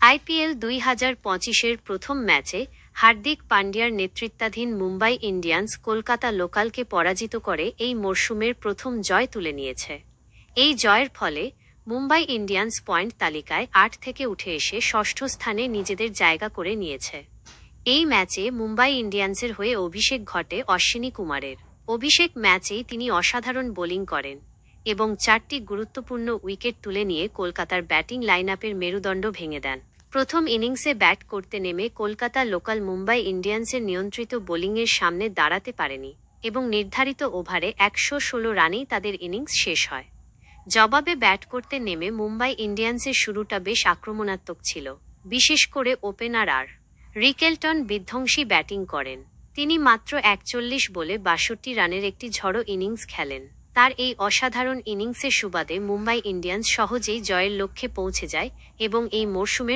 IPL 2025-এর প্রথম ম্যাচে হার্দিক পান্ডিয়ার নেতৃত্বাধীন মুম্বাই ইন্ডিয়ান্স কলকাতা লোকালকে পরাজিত করে এই মরশুমের প্রথম জয় তুলে নিয়েছে। এই জয়ের ফলে মুম্বাই ইন্ডিয়ান্স পয়েন্ট তালিকায় 8 থেকে উঠে এসে ষষ্ঠ স্থানে নিজেদের জায়গা করে নিয়েছে। এই ম্যাচে মুম্বাই ইন্ডিয়ান্সের হয়ে অভিষেক ঘটে অশ্বিনী কুমারের। অভিষেক ম্যাচেই তিনি অসাধারণ বোলিং করেন এবং 4টি গুরুত্বপূর্ণ উইকেট তুলে নিয়ে কলকাতার ব্যাটিং লাইনআপের মেরুদণ্ড ভেঙে দেন। প্রথম ইনিংসে ব্যাট করতে নেমে কলকাতা লোকাল মুম্বাই ইন্ডিয়ান্সের নিয়ন্ত্রিত বোলিংয়ের সামনে দাঁড়াতে পারেনি এবং নির্ধারিত ওভারে 116 রানেই তাদের ইনিংস শেষ হয়। জবাবে ব্যাট করতে নেমে মুম্বাই ইন্ডিয়ান্সের শুরুটা বেশ আক্রমণাত্মক ছিল, বিশেষ করে ওপেনার রিকেলটন বিধ্বংসী ব্যাটিং করেন। তিনি মাত্র 41 বলে 62 রানের একটি ঝড়ো ইনিংস খেলেন। তার এই অসাধারণ ইনিংসের সুবাদে মুম্বাই ইন্ডিয়ান্স সহজেই জয়ের লক্ষ্যে পৌঁছে যায় এবং এই মরশুমের